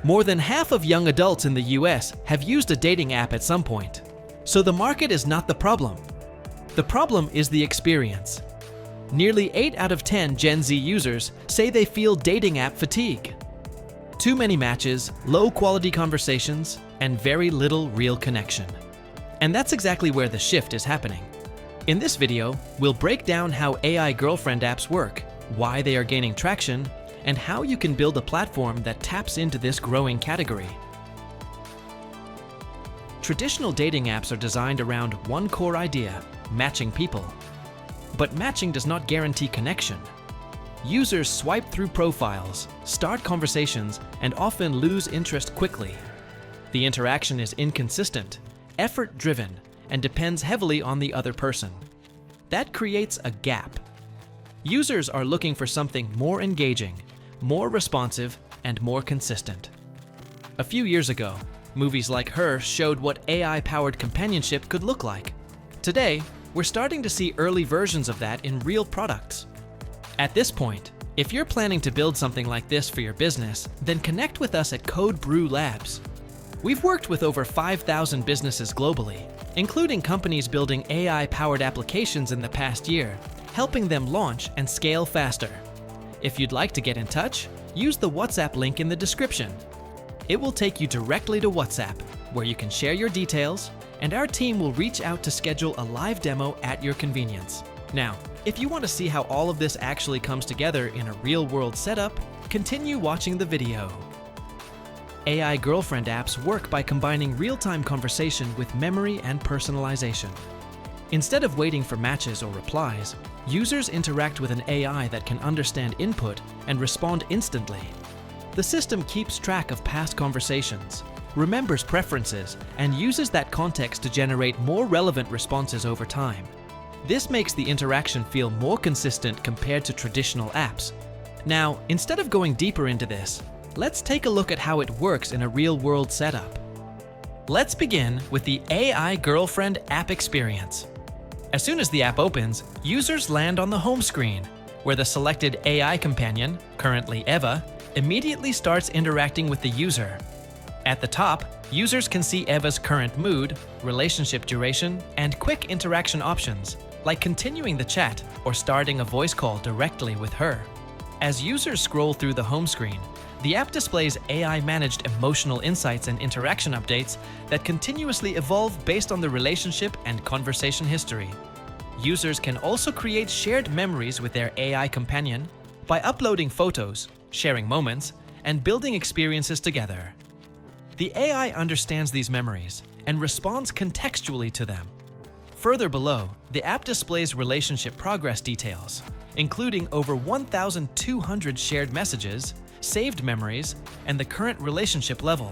More than half of young adults in the US have used a dating app at some point. So the market is not the problem. The problem is the experience. Nearly 8 out of 10 Gen Z users say they feel dating app fatigue. Too many matches, low quality conversations, and very little real connection. And that's exactly where the shift is happening. In this video, we'll break down how AI girlfriend apps work, why they are gaining traction, and how you can build a platform that taps into this growing category. Traditional dating apps are designed around one core idea: matching people. But matching does not guarantee connection. Users swipe through profiles, start conversations, and often lose interest quickly. The interaction is inconsistent, effort-driven, and depends heavily on the other person. That creates a gap. Users are looking for something more engaging, more responsive, and more consistent. A few years ago, movies like Her showed what AI-powered companionship could look like. Today, we're starting to see early versions of that in real products. At this point, if you're planning to build something like this for your business, then connect with us at Brew Labs. We've worked with over 5,000 businesses globally, including companies building AI-powered applications in the past year, helping them launch and scale faster. If you'd like to get in touch, use the WhatsApp link in the description. It will take you directly to WhatsApp, where you can share your details, and our team will reach out to schedule a live demo at your convenience. Now, if you want to see how all of this actually comes together in a real-world setup, continue watching the video. AI girlfriend apps work by combining real-time conversation with memory and personalization. Instead of waiting for matches or replies, users interact with an AI that can understand input and respond instantly. The system keeps track of past conversations, remembers preferences, and uses that context to generate more relevant responses over time. This makes the interaction feel more consistent compared to traditional apps. Now, instead of going deeper into this, let's take a look at how it works in a real-world setup. Let's begin with the AI girlfriend app experience. As soon as the app opens, users land on the home screen, where the selected AI companion, currently Eva, immediately starts interacting with the user. At the top, users can see Eva's current mood, relationship duration, and quick interaction options, like continuing the chat or starting a voice call directly with her. As users scroll through the home screen, the app displays AI-managed emotional insights and interaction updates that continuously evolve based on the relationship and conversation history. Users can also create shared memories with their AI companion by uploading photos, sharing moments, and building experiences together. The AI understands these memories and responds contextually to them. Further below, the app displays relationship progress details, including over 1,200 shared messages, saved memories, and the current relationship level.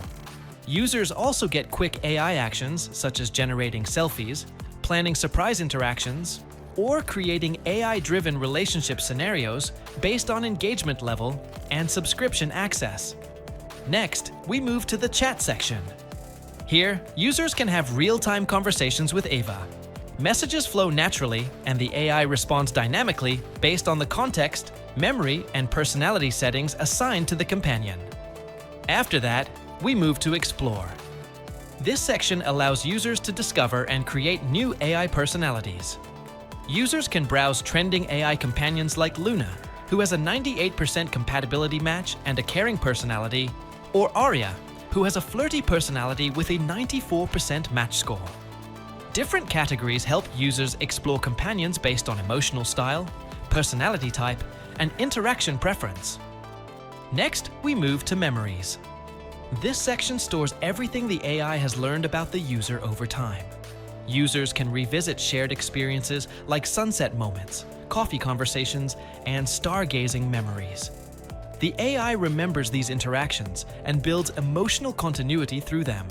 Users also get quick AI actions such as generating selfies, planning surprise interactions, or creating AI-driven relationship scenarios based on engagement level and subscription access. Next, we move to the chat section. Here, users can have real-time conversations with Eva. Messages flow naturally, and the AI responds dynamically based on the context, memory, and personality settings assigned to the companion. After that, we move to Explore. This section allows users to discover and create new AI personalities. Users can browse trending AI companions like Luna, who has a 98% compatibility match and a caring personality, or Arya, who has a flirty personality with a 94% match score. Different categories help users explore companions based on emotional style, personality type, and interaction preference. Next, we move to Memories. This section stores everything the AI has learned about the user over time. Users can revisit shared experiences like sunset moments, coffee conversations, and stargazing memories. The AI remembers these interactions and builds emotional continuity through them.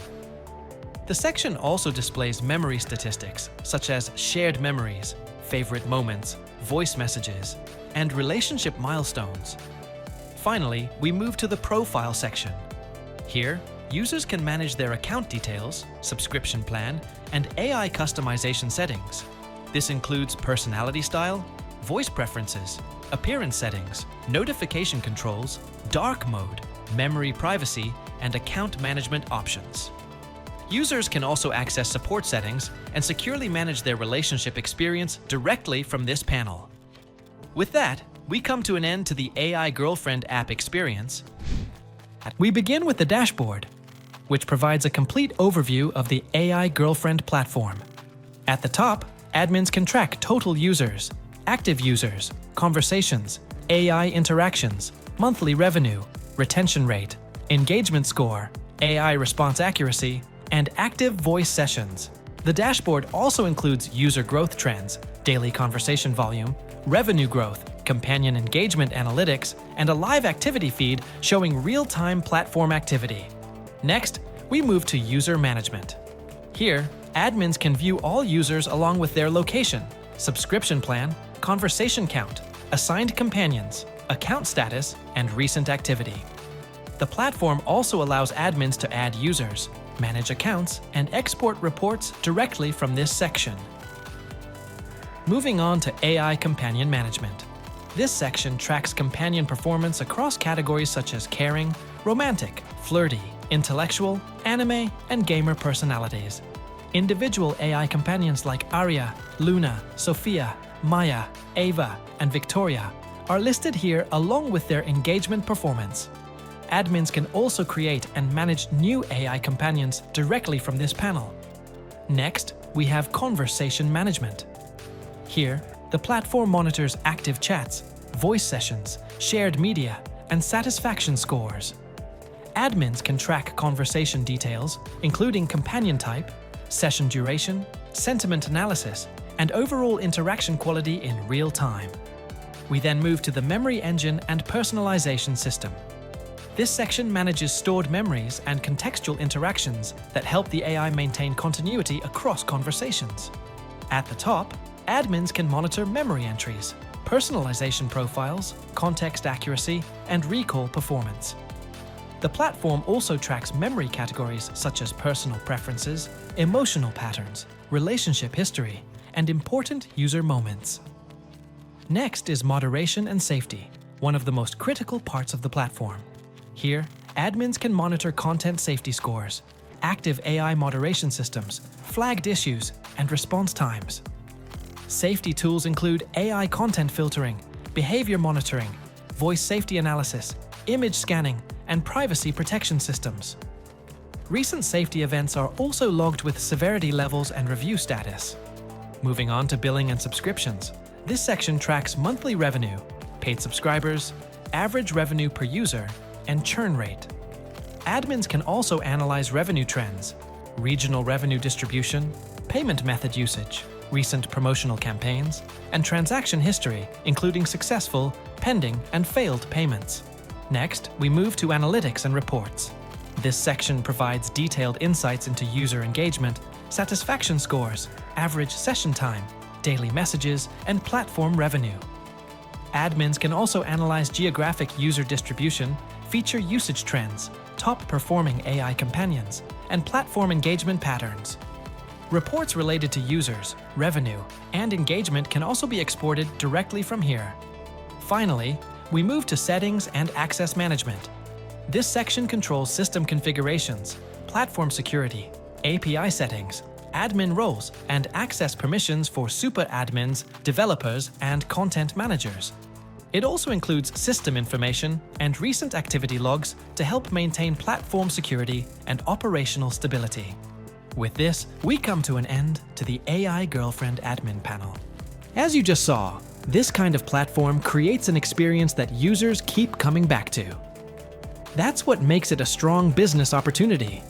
The section also displays memory statistics, such as shared memories, favorite moments, voice messages, and relationship milestones. Finally, we move to the Profile section. Here, users can manage their account details, subscription plan, and AI customization settings. This includes personality style, voice preferences, appearance settings, notification controls, dark mode, memory privacy, and account management options. Users can also access support settings and securely manage their relationship experience directly from this panel. With that, we come to an end to the AI Girlfriend app experience. We begin with the dashboard, which provides a complete overview of the AI Girlfriend platform. At the top, admins can track total users, active users, conversations, AI interactions, monthly revenue, retention rate, engagement score, AI response accuracy, and active voice sessions. The dashboard also includes user growth trends, daily conversation volume, revenue growth, companion engagement analytics, and a live activity feed showing real-time platform activity. Next, we move to user management. Here, admins can view all users along with their location, subscription plan, conversation count, assigned companions, account status, and recent activity. The platform also allows admins to add users, manage accounts, and export reports directly from this section. Moving on to AI Companion Management. This section tracks companion performance across categories such as caring, romantic, flirty, intellectual, anime, and gamer personalities. Individual AI companions like Arya, Luna, Sophia, Maya, Ava, and Victoria are listed here along with their engagement performance. Admins can also create and manage new AI companions directly from this panel. Next, we have Conversation Management. Here, the platform monitors active chats, voice sessions, shared media, and satisfaction scores. Admins can track conversation details, including companion type, session duration, sentiment analysis, and overall interaction quality in real time. We then move to the Memory Engine and Personalization System. This section manages stored memories and contextual interactions that help the AI maintain continuity across conversations. At the top, admins can monitor memory entries, personalization profiles, context accuracy, and recall performance. The platform also tracks memory categories such as personal preferences, emotional patterns, relationship history, and important user moments. Next is moderation and safety, one of the most critical parts of the platform. Here, admins can monitor content safety scores, active AI moderation systems, flagged issues, and response times. Safety tools include AI content filtering, behavior monitoring, voice safety analysis, image scanning, and privacy protection systems. Recent safety events are also logged with severity levels and review status. Moving on to billing and subscriptions, this section tracks monthly revenue, paid subscribers, average revenue per user, and churn rate. Admins can also analyze revenue trends, regional revenue distribution, payment method usage, recent promotional campaigns, and transaction history, including successful, pending, and failed payments. Next, we move to analytics and reports. This section provides detailed insights into user engagement, satisfaction scores, average session time, daily messages, and platform revenue. Admins can also analyze geographic user distribution, feature usage trends, top-performing AI companions, and platform engagement patterns. Reports related to users, revenue, and engagement can also be exported directly from here. Finally, we move to settings and access management. This section controls system configurations, platform security, API settings, admin roles, and access permissions for super admins, developers, and content managers. It also includes system information and recent activity logs to help maintain platform security and operational stability. With this, we come to an end to the AI Girlfriend admin panel. As you just saw, this kind of platform creates an experience that users keep coming back to. That's what makes it a strong business opportunity.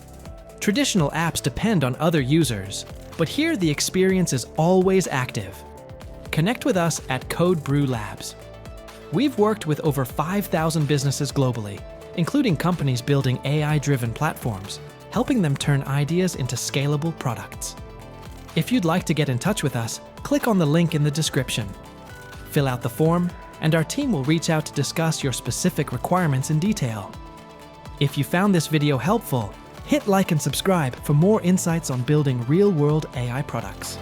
Traditional apps depend on other users, but here the experience is always active. Connect with us at Brew Labs. We've worked with over 5,000 businesses globally, including companies building AI-driven platforms, helping them turn ideas into scalable products. If you'd like to get in touch with us, click on the link in the description. Fill out the form, and our team will reach out to discuss your specific requirements in detail. If you found this video helpful, hit like and subscribe for more insights on building real-world AI products.